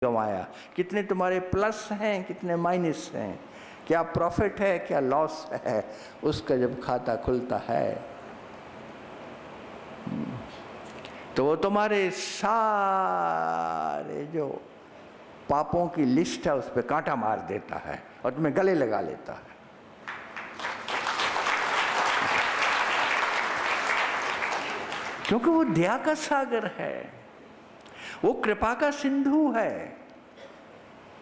गंवाया, कितने तुम्हारे प्लस हैं, कितने माइनस हैं, क्या प्रॉफिट है, क्या लॉस है, उसका जब खाता खुलता है तो वो तुम्हारे सारे जो पापों की लिस्ट है उस पर कांटा मार देता है और तुम्हें गले लगा लेता है। क्योंकि वो दया का सागर है, वो कृपा का सिंधु है,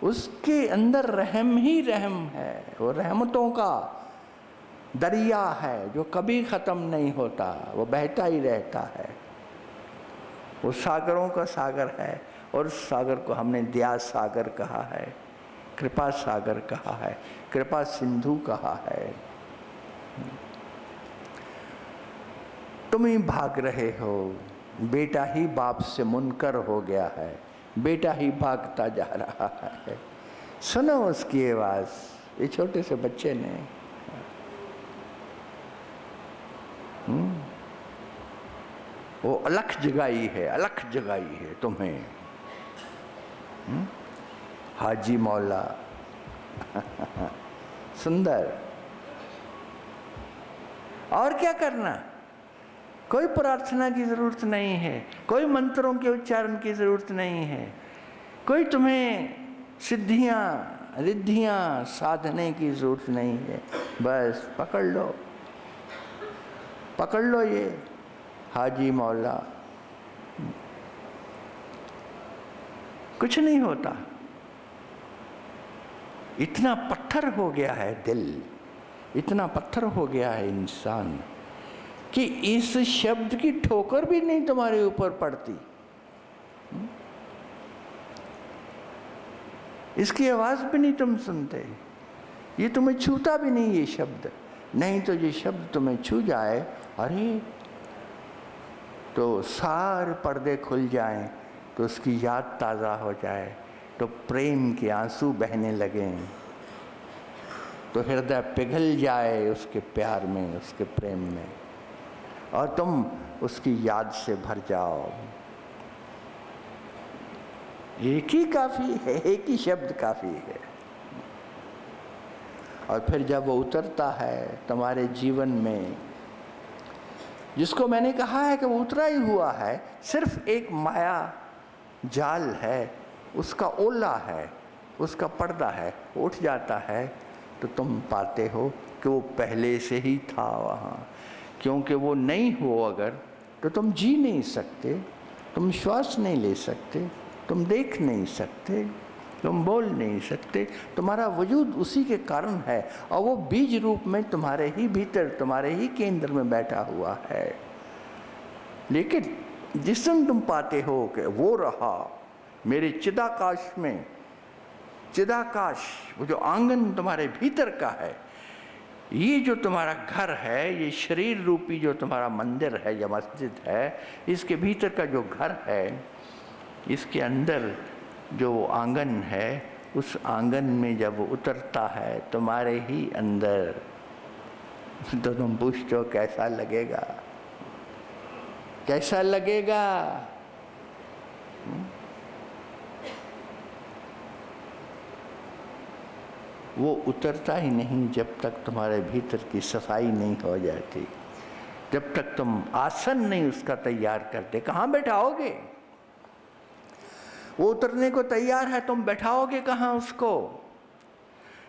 उसके अंदर रहम ही रहम है, वो रहमतों का दरिया है जो कभी ख़त्म नहीं होता, वो बहता ही रहता है। वो सागरों का सागर है और उस सागर को हमने दया सागर कहा है, कृपा सागर कहा है, कृपा सिंधु कहा है। तुम ही भाग रहे हो, बेटा ही बाप से मुनकर हो गया है, बेटा ही भागता जा रहा है। सुनो उसकी आवाज़, ये छोटे से बच्चे ने वो अलख जगाई है, अलख जगाई है तुम्हें। हाजी मौला सुंदर। और क्या करना, कोई प्रार्थना की ज़रूरत नहीं है, कोई मंत्रों के उच्चारण की ज़रूरत नहीं है, कोई तुम्हें सिद्धियाँ रिद्धियाँ साधने की ज़रूरत नहीं है। बस पकड़ लो, पकड़ लो ये हाजी मौला। कुछ नहीं होता। इतना पत्थर हो गया है दिल, इतना पत्थर हो गया है इंसान कि इस शब्द की ठोकर भी नहीं तुम्हारे ऊपर पड़ती, इसकी आवाज़ भी नहीं तुम सुनते, ये तुम्हें छूता भी नहीं ये शब्द। नहीं तो ये शब्द तुम्हें छू जाए, अरे तो सारे पर्दे खुल जाएं, तो उसकी याद ताज़ा हो जाए, तो प्रेम के आंसू बहने लगें, तो हृदय पिघल जाए उसके प्यार में, उसके प्रेम में, और तुम उसकी याद से भर जाओ। एक ही काफ़ी है, एक ही शब्द काफ़ी है। और फिर जब वो उतरता है तुम्हारे जीवन में, जिसको मैंने कहा है कि वो उतरा ही हुआ है, सिर्फ एक माया जाल है, उसका ओला है, उसका पर्दा है, उठ जाता है, तो तुम पाते हो कि वो पहले से ही था वहाँ। क्योंकि वो नहीं हो अगर, तो तुम जी नहीं सकते, तुम श्वास नहीं ले सकते, तुम देख नहीं सकते, तुम बोल नहीं सकते। तुम्हारा वजूद उसी के कारण है, और वो बीज रूप में तुम्हारे ही भीतर, तुम्हारे ही केंद्र में बैठा हुआ है। लेकिन जिस दिन तुम पाते हो कि वो रहा मेरे चिदाकाश में, चिदाकाश वो जो आंगन तुम्हारे भीतर का है, ये जो तुम्हारा घर है, ये शरीर रूपी जो तुम्हारा मंदिर है या मस्जिद है, इसके भीतर का जो घर है, इसके अंदर जो आंगन है, उस आंगन में जब उतरता है तुम्हारे ही अंदर, तो तुम पूछते हो कैसा लगेगा, कैसा लगेगा। वो उतरता ही नहीं जब तक तुम्हारे भीतर की सफाई नहीं हो जाती, जब तक तुम आसन नहीं उसका तैयार करते। कहाँ बैठाओगे? वो उतरने को तैयार है, तुम बैठाओगे कहाँ उसको?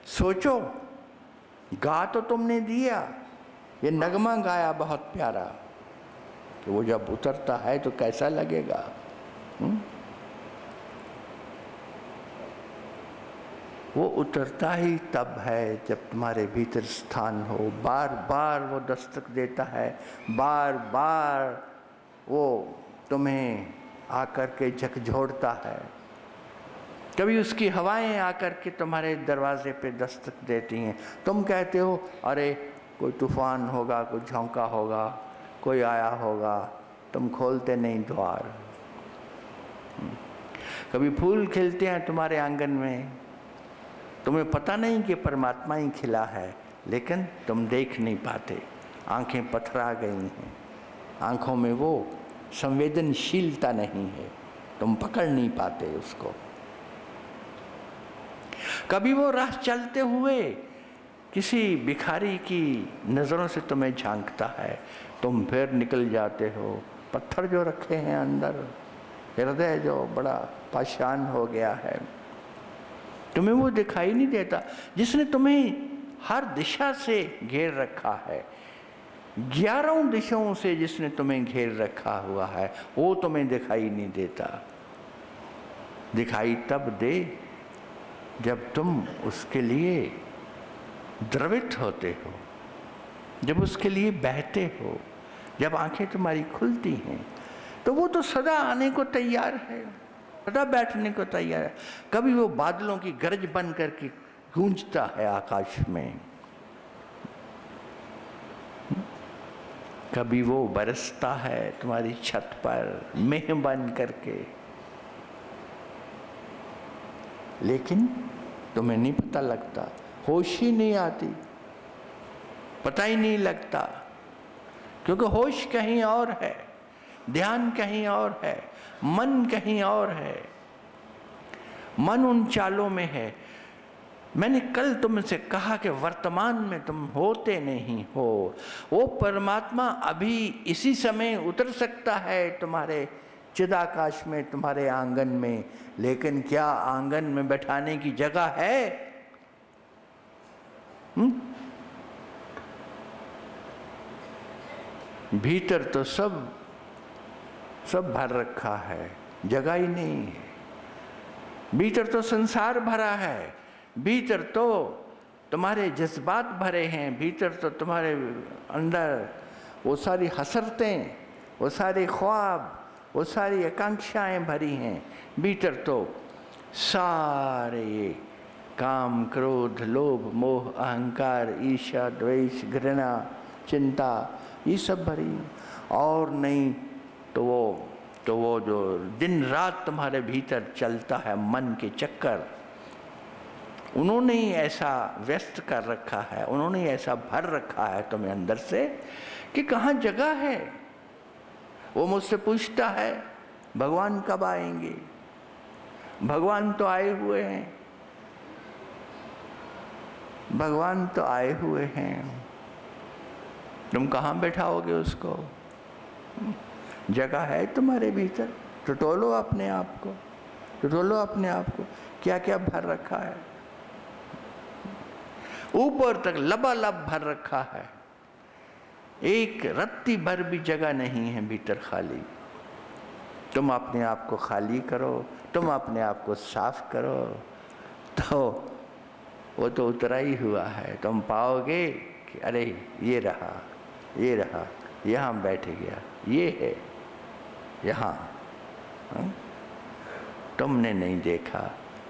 सोचो। गा तो तुमने दिया, ये नगमा गाया बहुत प्यारा, कि वो जब उतरता है तो कैसा लगेगा। वो उतरता ही तब है जब तुम्हारे भीतर स्थान हो। बार बार वो दस्तक देता है, बार बार वो तुम्हें आकर के झकझोरता है। कभी उसकी हवाएं आकर के तुम्हारे दरवाजे पे दस्तक देती हैं, तुम कहते हो अरे कोई तूफान होगा, कोई झोंका होगा, कोई आया होगा, तुम खोलते नहीं द्वार। कभी फूल खिलते हैं तुम्हारे आंगन में, तुम्हें पता नहीं कि परमात्मा ही खिला है, लेकिन तुम देख नहीं पाते, आंखें पथरा गई हैं, आंखों में वो संवेदनशीलता नहीं है, तुम पकड़ नहीं पाते उसको। कभी वो राह चलते हुए किसी भिखारी की नज़रों से तुम्हें झांकता है, तुम फिर निकल जाते हो। पत्थर जो रखे हैं अंदर, हृदय जो बड़ा पाषाण हो गया है, तुम्हें वो दिखाई नहीं देता। जिसने तुम्हें हर दिशा से घेर रखा है, 11 दिशाओं से जिसने तुम्हें घेर रखा हुआ है, वो तुम्हें दिखाई नहीं देता। दिखाई तब दे जब तुम उसके लिए द्रवित होते हो, जब उसके लिए बहते हो, जब आंखें तुम्हारी खुलती हैं, तो वो तो सदा आने को तैयार है, सदा बैठने को तैयार है। कभी वो बादलों की गरज बन करके गूंजता है आकाश में, कभी वो बरसता है तुम्हारी छत पर मेह बन करके, लेकिन तुम्हें नहीं पता लगता, होश ही नहीं आती, पता ही नहीं लगता, क्योंकि होश कहीं और है, ध्यान कहीं और है, मन कहीं और है, मन उन चालों में है। मैंने कल तुमसे कहा कि वर्तमान में तुम होते नहीं हो। वो परमात्मा अभी इसी समय उतर सकता है तुम्हारे चिदाकाश में, तुम्हारे आंगन में, लेकिन क्या आंगन में बैठाने की जगह है? भीतर तो सब भर रखा है, जगह ही नहीं है। भीतर तो संसार भरा है, भीतर तो तुम्हारे जज्बात भरे हैं, भीतर तो तुम्हारे अंदर वो सारी हसरतें, वो सारे ख्वाब, वो सारी आकांक्षाएं भरी हैं। भीतर तो सारे ये काम, क्रोध, लोभ, मोह, अहंकार, ईर्ष्या, द्वेष, घृणा, चिंता, ये सब भरी। और नहीं तो वो जो दिन रात तुम्हारे भीतर चलता है मन के चक्कर, उन्होंने ही ऐसा व्यस्त कर रखा है, उन्होंने ही ऐसा भर रखा है तुम्हें अंदर से कि कहाँ जगह है। वो मुझसे पूछता है भगवान कब आएंगे? भगवान तो आए हुए हैं, भगवान तो आए हुए हैं, तुम कहाँ बैठाओगे उसको? जगह है तुम्हारे भीतर, टटोलो अपने आप को, टटोलो अपने आप को, क्या क्या भर रखा है, ऊपर तक लबालब भर रखा है, एक रत्ती भर भी जगह नहीं है भीतर खाली। तुम अपने आप को खाली करो, तुम अपने आप को साफ करो, तो वो तो उतरा ही हुआ है। तुम पाओगे कि अरे ये रहा, ये रहा, यहाँ बैठ गया, ये है यहाँ। तुमने नहीं देखा,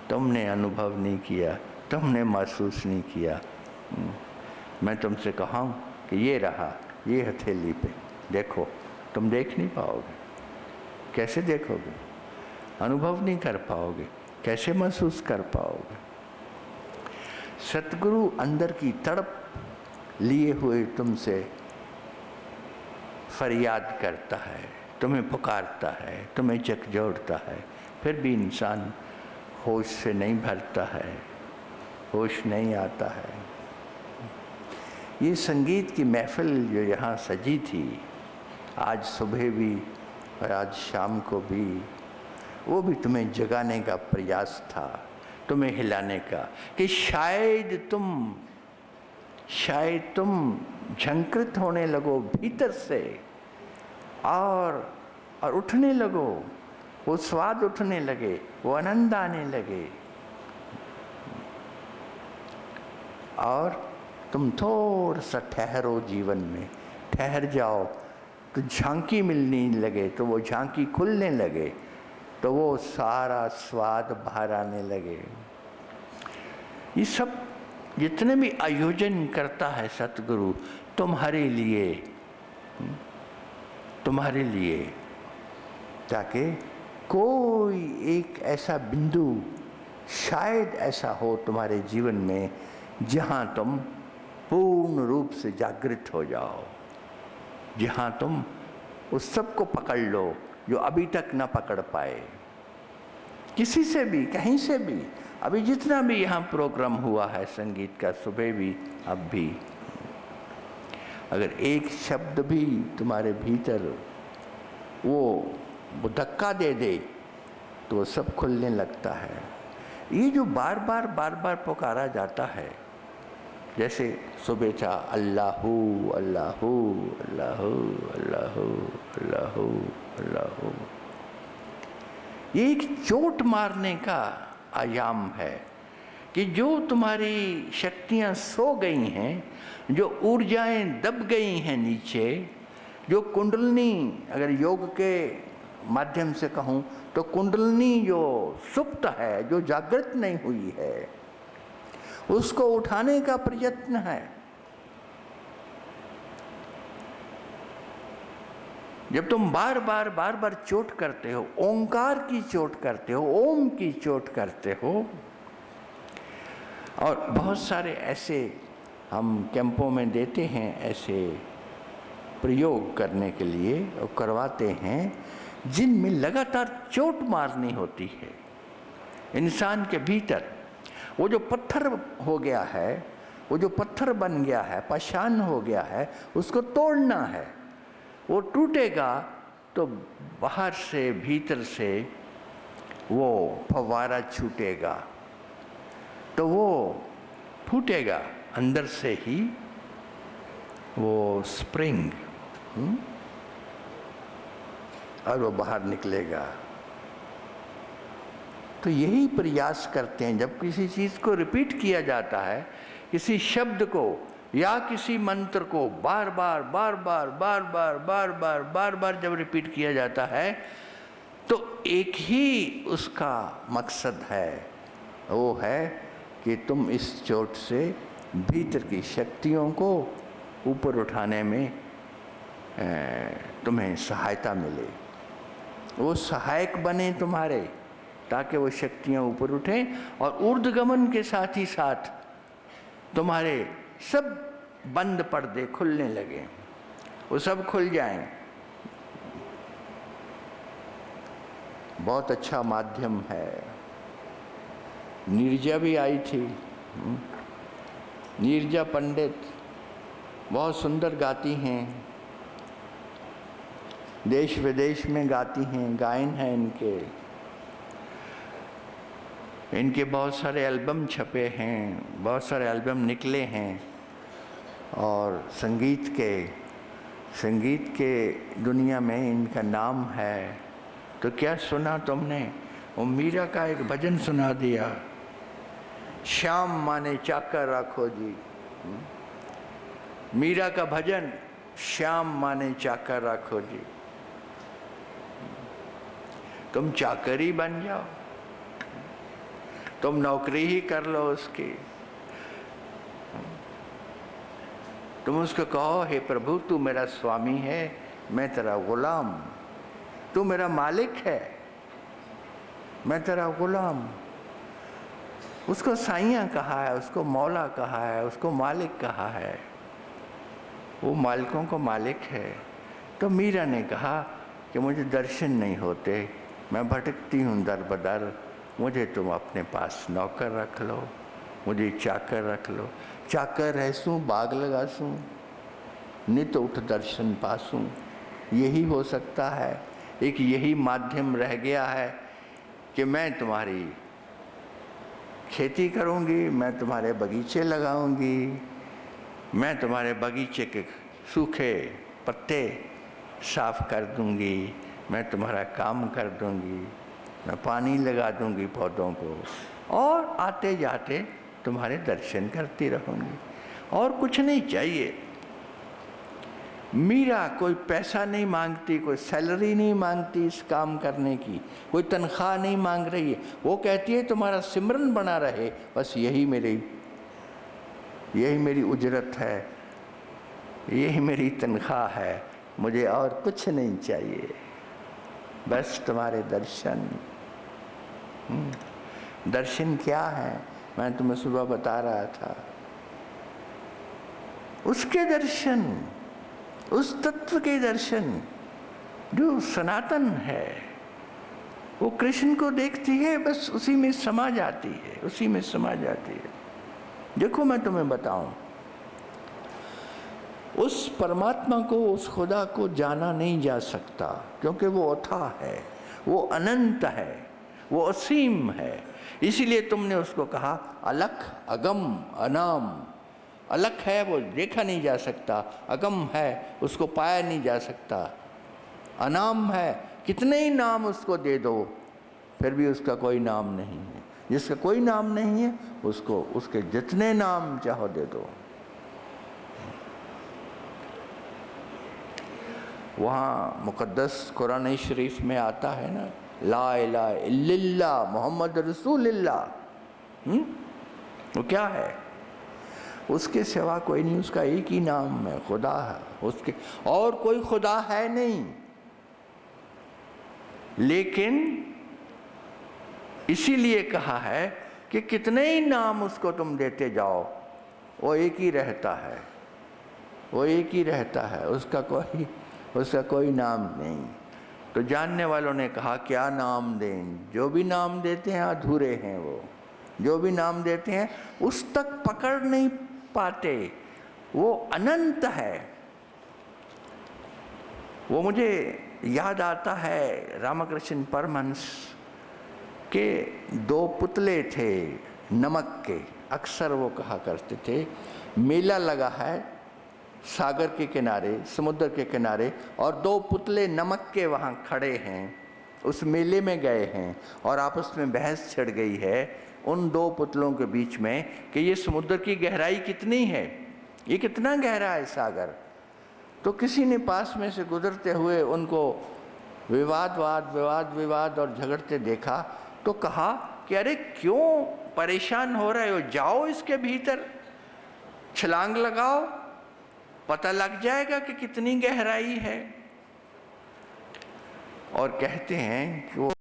तुमने अनुभव नहीं किया, तुमने महसूस नहीं किया। मैं तुमसे कहूँ कि ये रहा, ये हथेली पे देखो, तुम देख नहीं पाओगे। कैसे देखोगे? अनुभव नहीं कर पाओगे, कैसे महसूस कर पाओगे? सतगुरु अंदर की तड़प लिए हुए तुमसे फरियाद करता है, तुम्हें पुकारता है, तुम्हें झकझोरता है, फिर भी इंसान होश से नहीं भरता है, होश नहीं आता है। ये संगीत की महफिल जो यहाँ सजी थी, आज सुबह भी और आज शाम को भी, वो भी तुम्हें जगाने का प्रयास था, तुम्हें हिलाने का, कि शायद तुम झंकृत होने लगो भीतर से और उठने लगो, वो स्वाद उठने लगे, वो आनंद आने लगे, और तुम थोड़ा सा ठहरो, जीवन में ठहर जाओ, तो झांकी मिलने लगे, तो वो झांकी खुलने लगे, तो वो सारा स्वाद बाहर आने लगे। ये सब जितने भी आयोजन करता है सतगुरु, तुम्हारे लिए, ताकि कोई एक ऐसा बिंदु शायद ऐसा हो तुम्हारे जीवन में जहाँ तुम पूर्ण रूप से जागृत हो जाओ, जहाँ तुम उस सब को पकड़ लो जो अभी तक ना पकड़ पाए। किसी से भी, कहीं से भी, अभी जितना भी यहाँ प्रोग्राम हुआ है संगीत का, सुबह भी अब भी, अगर एक शब्द भी तुम्हारे भीतर वो धक्का दे दे तो वो सब खुलने लगता है। ये जो बार बार पुकारा जाता है, जैसे सुबह था अल्लाहू अल्लाहू अल्लाहू अल्लाहू अल्लाहू अल्लाहू, ये एक चोट मारने का आयाम है कि जो तुम्हारी शक्तियाँ सो गई हैं, जो ऊर्जाएं दब गई हैं नीचे, जो कुंडलनी, अगर योग के माध्यम से कहूँ तो कुंडलनी जो सुप्त है, जो जागृत नहीं हुई है, उसको उठाने का प्रयत्न है। जब तुम बार बार चोट करते हो, ओंकार की चोट करते हो, ओम की चोट करते हो, और बहुत सारे ऐसे हम कैंपों में देते हैं ऐसे प्रयोग करने के लिए और करवाते हैं जिनमें लगातार चोट मारनी होती है इंसान के भीतर। वो जो पत्थर हो गया है, वो जो पत्थर बन गया है, पाषाण हो गया है, उसको तोड़ना है। वो टूटेगा तो बाहर से भीतर से वो फव्वारा छूटेगा, तो वो फूटेगा अंदर से ही वो स्प्रिंग, और वो बाहर निकलेगा। तो यही प्रयास करते हैं जब किसी चीज़ को रिपीट किया जाता है, किसी शब्द को या किसी मंत्र को बार बार जब रिपीट किया जाता है, तो एक ही उसका मकसद है, वो है कि तुम इस चोट से भीतर की शक्तियों को ऊपर उठाने में तुम्हें सहायता मिले, वो सहायक बने तुम्हारे, ताकि वो शक्तियाँ ऊपर उठें और ऊर्ध्वगमन के साथ ही साथ तुम्हारे सब बंद पर्दे खुलने लगे, वो सब खुल जाएं। बहुत अच्छा माध्यम है। नीरजा भी आई थी, नीरजा पंडित बहुत सुंदर गाती हैं, देश विदेश में गाती हैं, गायन है इनके बहुत सारे एल्बम छपे हैं, बहुत सारे एल्बम निकले हैं, और संगीत के दुनिया में इनका नाम है। तो क्या सुना तुमने, वो मीरा का एक भजन सुना दिया, श्याम माने चाकर राखो जी। मीरा का भजन, श्याम माने चाकर राखो जी। तुम चाकर ही बन जाओ, तुम नौकरी ही कर लो उसकी, तुम उसको कहो हे प्रभु तू मेरा स्वामी है, मैं तेरा गुलाम, तू मेरा मालिक है, मैं तेरा गुलाम। उसको साईं कहा है, उसको मौला कहा है, उसको मालिक कहा है, वो मालिकों को मालिक है। तो मीरा ने कहा कि मुझे दर्शन नहीं होते, मैं भटकती हूँ दर बदर, मुझे तुम अपने पास नौकर रख लो, मुझे चाकर रख लो। चाकर रहसूँ बाग लगासूँ, नित उठ दर्शन पासूँ। यही हो सकता है, एक यही माध्यम रह गया है कि मैं तुम्हारी खेती करूँगी, मैं तुम्हारे बगीचे लगाऊँगी, मैं तुम्हारे बगीचे के सूखे पत्ते साफ कर दूँगी, मैं तुम्हारा काम कर दूँगी, मैं पानी लगा दूँगी पौधों को, और आते जाते तुम्हारे दर्शन करती रहूँगी, और कुछ नहीं चाहिए। मीरा कोई पैसा नहीं मांगती, कोई सैलरी नहीं मांगती इस काम करने की, कोई तनख्वाह नहीं मांग रही है। वो कहती है तुम्हारा सिमरन बना रहे, बस यही मेरी उजरत है, यही मेरी तनख्वाह है, मुझे और कुछ नहीं चाहिए, बस तुम्हारे दर्शन। दर्शन क्या है, मैं तुम्हें सुबह बता रहा था, उसके दर्शन, उस तत्व के दर्शन जो सनातन है, वो कृष्ण को देखती है, बस उसी में समा जाती है, उसी में समा जाती है। देखो मैं तुम्हें बताऊं, उस परमात्मा को, उस खुदा को जाना नहीं जा सकता, क्योंकि वो अथाह है, वो अनंत है, वो असीम है। इसीलिए तुमने उसको कहा अलख, अगम, अनाम। अलख है, वो देखा नहीं जा सकता, अगम है, उसको पाया नहीं जा सकता, अनाम है, कितने ही नाम उसको दे दो फिर भी उसका कोई नाम नहीं है। जिसका कोई नाम नहीं है उसको उसके जितने नाम चाहो दे दो। वहाँ मुक़द्दस कुरान शरीफ में आता है ना, ला इलाहा इल्लल्लाह मोहम्मद रसूलुल्लाह। वो क्या है? उसके सिवा कोई नहीं, उसका एक ही नाम है, खुदा है, उसके और कोई खुदा है नहीं। लेकिन इसीलिए कहा है कि कितने ही नाम उसको तुम देते जाओ, वो एक ही रहता है, वो एक ही रहता है, उसका कोई नाम नहीं। तो जानने वालों ने कहा क्या नाम दें? जो भी नाम देते हैं अधूरे हैं, वो जो भी नाम देते हैं उस तक पकड़ नहीं पाते, वो अनंत है। वो मुझे याद आता है रामकृष्ण परमहंस के दो पुतले थे नमक के। अक्सर वो कहा करते थे मेला लगा है सागर के किनारे, समुद्र के किनारे, और दो पुतले नमक के वहाँ खड़े हैं, उस मेले में गए हैं और आपस में बहस छिड़ गई है उन दो पुतलों के बीच में कि ये समुद्र की गहराई कितनी है, ये कितना गहरा है सागर। तो किसी ने पास में से गुजरते हुए उनको विवाद और झगड़ते देखा, तो कहा कि अरे क्यों परेशान हो रहे हो, जाओ इसके भीतर, छलांग लगाओ, पता लग जाएगा कि कितनी गहराई है। और कहते हैं कि वो